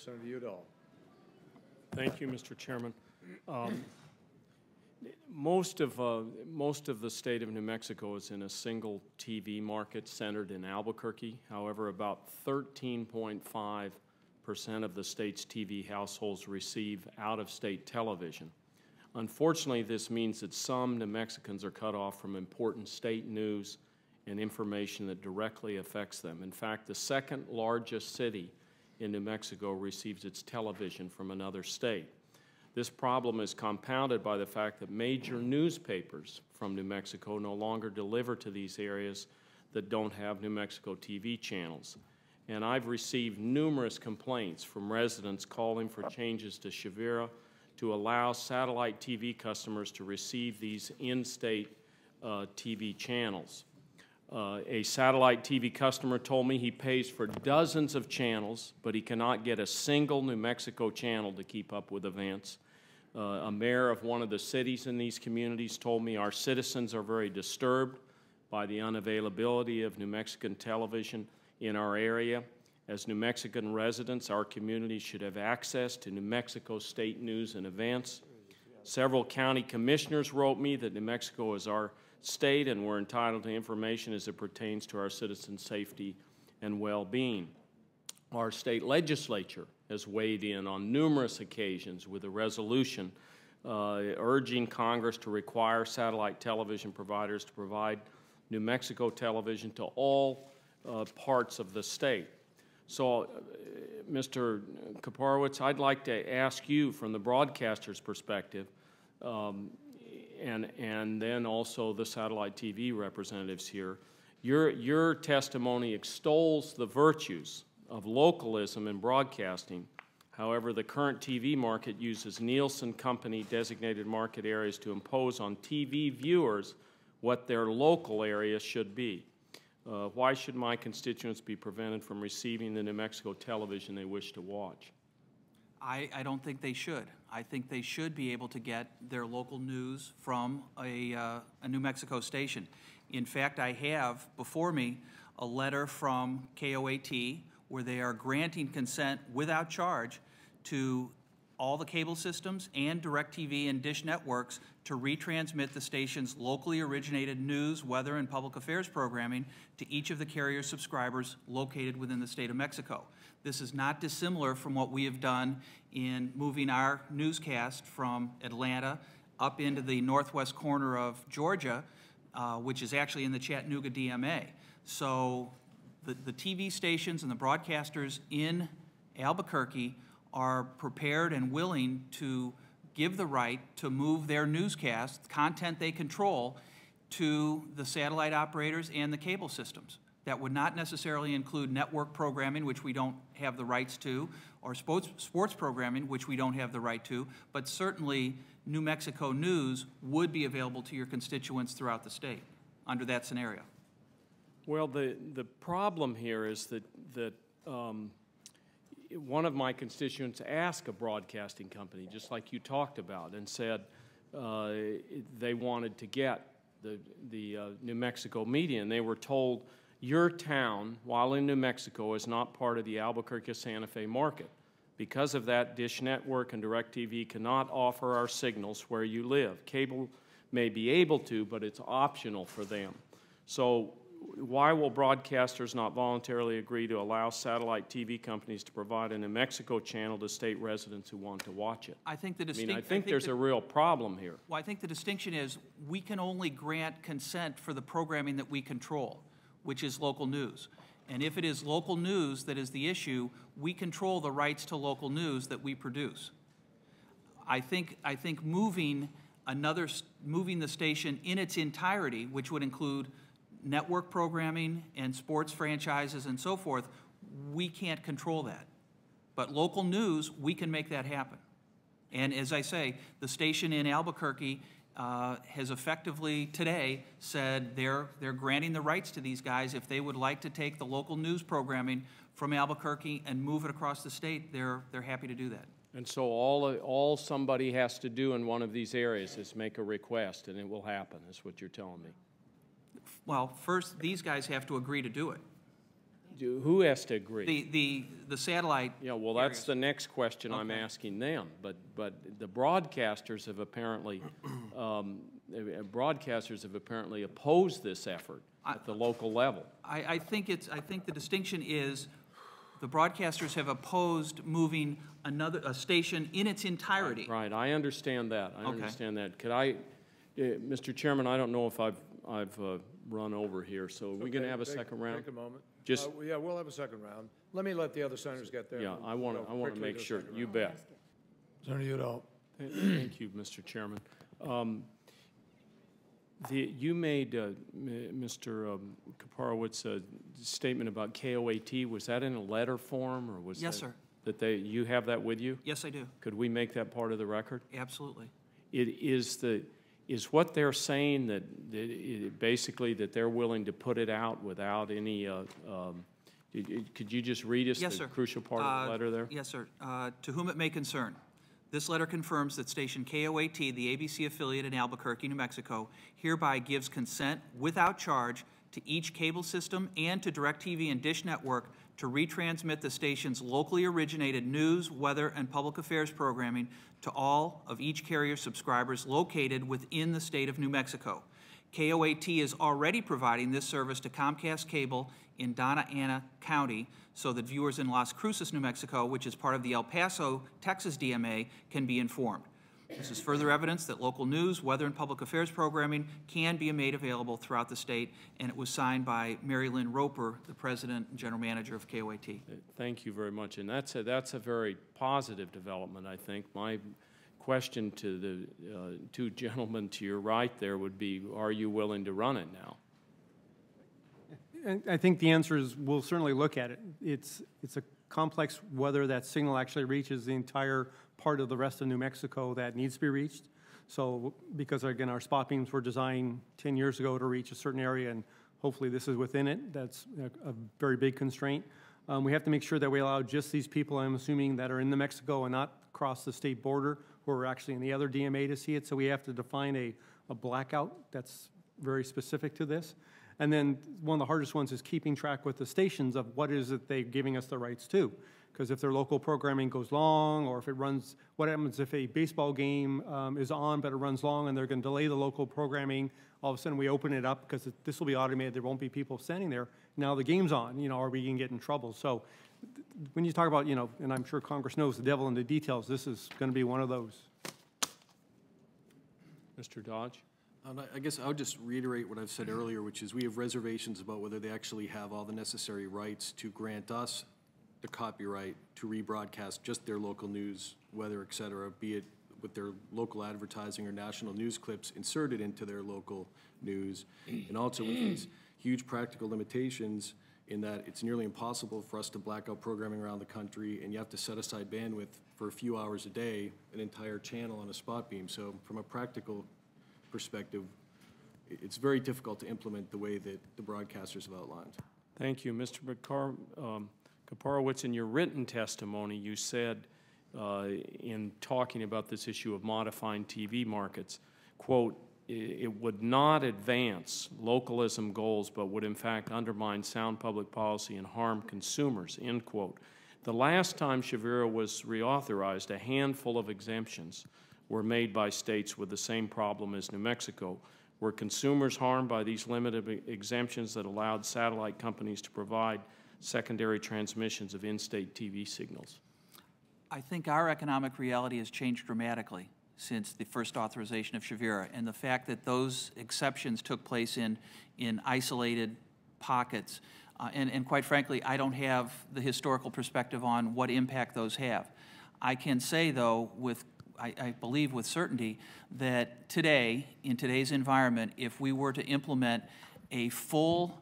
Senator Udall. Thank you, Mr. Chairman. Most of the state of New Mexico is in a single TV market centered in Albuquerque. However, about 13.5% of the state's TV households receive out-of-state television. Unfortunately, this means that some New Mexicans are cut off from important state news and information that directly affects them. In fact, the second largest city in New Mexico receives its television from another state. This problem is compounded by the fact that major newspapers from New Mexico no longer deliver to these areas that don't have New Mexico TV channels. And I've received numerous complaints from residents calling for changes to Chavira to allow satellite TV customers to receive these in-state TV channels. A satellite TV customer told me he pays for dozens of channels, but he cannot get a single New Mexico channel to keep up with events. A mayor of one of the cities in these communities told me our citizens are very disturbed by the unavailability of New Mexican television in our area. As New Mexican residents, our community should have access to New Mexico state news and events. Several county commissioners wrote me that New Mexico is our state and we're entitled to information as it pertains to our citizens' safety and well-being. Our state legislature has weighed in on numerous occasions with a resolution urging Congress to require satellite television providers to provide New Mexico television to all parts of the state. So, Mr. Kaparowicz, I'd like to ask you from the broadcaster's perspective, and then also the satellite TV representatives here, your testimony extols the virtues of localism in broadcasting. However, the current TV market uses Nielsen Company designated market areas to impose on TV viewers what their local area should be. Why should my constituents be prevented from receiving the New Mexico television they wish to watch? I don't think they should. I think they should be able to get their local news from a New Mexico station. In fact, I have before me a letter from KOAT where they are granting consent without charge to all the cable systems and DirecTV and Dish networks to retransmit the station's locally originated news, weather, and public affairs programming to each of the carrier subscribers located within the state of Mexico. This is not dissimilar from what we have done in moving our newscast from Atlanta up into the northwest corner of Georgia, which is actually in the Chattanooga DMA. So the TV stations and the broadcasters in Albuquerque are prepared and willing to give the right to move their newscasts, content they control, to the satellite operators and the cable systems. That would not necessarily include network programming, which we don't have the rights to, or sports programming, which we don't have the right to, but certainly New Mexico news would be available to your constituents throughout the state under that scenario. Well, the problem here is that one of my constituents asked a broadcasting company, just like you talked about, and said they wanted to get the New Mexico media, and they were told, your town, while in New Mexico, is not part of the Albuquerque-Santa Fe market. Because of that, Dish Network and DirecTV cannot offer our signals where you live. Cable may be able to, but it's optional for them. So why will broadcasters not voluntarily agree to allow satellite TV companies to provide a New Mexico channel to state residents who want to watch it? I think I think there's a real problem here. Well, I think the distinction is we can only grant consent for the programming that we control, which is local news. And if it is local news that is the issue, we control the rights to local news that we produce. I think moving the station in its entirety, which would include network programming and sports franchises and so forth, we can't control that. But local news, we can make that happen. And as I say, the station in Albuquerque has effectively today said they're granting the rights to these guys. If they would like to take the local news programming from Albuquerque and move it across the state, they're happy to do that. And so all somebody has to do in one of these areas is make a request, and it will happen, is what you're telling me. Well, first, these guys have to agree to do it. Who has to agree? The satellite. Yeah, well, that's the next question I'm asking them. But the broadcasters have apparently opposed this effort at the local level. I think the distinction is the broadcasters have opposed moving a station in its entirety. Right. I understand that. I understand that. Could I, Mr. Chairman? I don't know if I've run over here. So are we going to have a second round? Take a moment. Just yeah, we'll have a second round. Let me let the other senators get there. Yeah, I want to make sure. You bet. Senator Udall. Thank you, Mr. Chairman. You made, Mr. Kaparowicz, a statement about KOAT. Was that in a letter form, or was yes, sir. That you have that with you? Yes, I do. Could we make that part of the record? Absolutely. Is what they're saying that basically that they're willing to put it out without any? Could you just read us the crucial part of the letter there? Yes, sir. To whom it may concern. This letter confirms that station KOAT, the ABC affiliate in Albuquerque, New Mexico, hereby gives consent without charge to each cable system and to DirecTV and Dish Network to retransmit the station's locally originated news, weather, and public affairs programming to all of each carrier subscribers located within the state of New Mexico. KOAT is already providing this service to Comcast Cable in Donna Ana County so that viewers in Las Cruces, New Mexico, which is part of the El Paso, Texas DMA, can be informed. This is further evidence that local news, weather, and public affairs programming can be made available throughout the state, and it was signed by Mary Lynn Roper, the president and general manager of KOAT. Thank you very much, and that's a very positive development, I think. My question to the two gentlemen to your right there would be, are you willing to run it now? I think the answer is we'll certainly look at it. It's a complex whether that signal actually reaches the entire part of the rest of New Mexico that needs to be reached. So because, again, our spot beams were designed 10 years ago to reach a certain area, and hopefully this is within it. That's a very big constraint. We have to make sure that we allow just these people, I'm assuming, that are in New Mexico and not across the state border, who are actually in the other DMA to see it. So we have to define a blackout that's very specific to this. And then one of the hardest ones is keeping track with the stations of what is it they're giving us the rights to. Because if their local programming goes long, or if it runs, what happens if a baseball game is on but it runs long and they're going to delay the local programming, all of a sudden we open it up because this will be automated, there won't be people standing there. Now the game's on, are we going to get in trouble? So when you talk about, and I'm sure Congress knows the devil in the details, this is going to be one of those. Mr. Dodge? I guess I would just reiterate what I've said earlier, which is we have reservations about whether they actually have all the necessary rights to grant us the copyright to rebroadcast just their local news, weather, et cetera, be it with their local advertising or national news clips inserted into their local news, and also with these huge practical limitations in that it's nearly impossible for us to black out programming around the country, and you have to set aside bandwidth for a few hours a day, an entire channel on a spot beam. So from a practical perspective, it's very difficult to implement the way that the broadcasters have outlined. Thank you. Mr. Kaparowicz, in your written testimony, you said in talking about this issue of modifying TV markets, quote, it would not advance localism goals, but would in fact undermine sound public policy and harm consumers, end quote. The last time Shavira was reauthorized, a handful of exemptions were made by states with the same problem as New Mexico. Were consumers harmed by these limited exemptions that allowed satellite companies to provide secondary transmissions of in-state TV signals? I think our economic reality has changed dramatically since the first authorization of Shavira, and the fact that those exceptions took place in isolated pockets. And quite frankly, I don't have the historical perspective on what impact those have. I can say, though, I believe with certainty that today, in today's environment, if we were to implement a full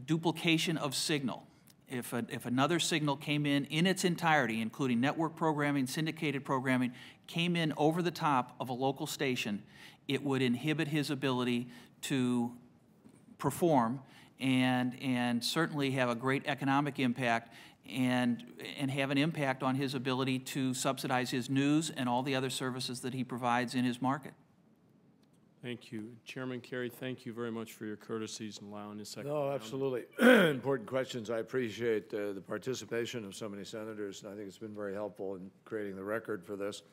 duplication of signal, if another signal came in its entirety, including network programming, syndicated programming, came in over the top of a local station, it would inhibit his ability to perform and certainly have a great economic impact and have an impact on his ability to subsidize his news and all the other services that he provides in his market. Thank you. Chairman Kerry, thank you very much for your courtesies in allowing this second No, round. absolutely. Important questions. I appreciate the participation of so many senators, and I think it's been very helpful in creating the record for this.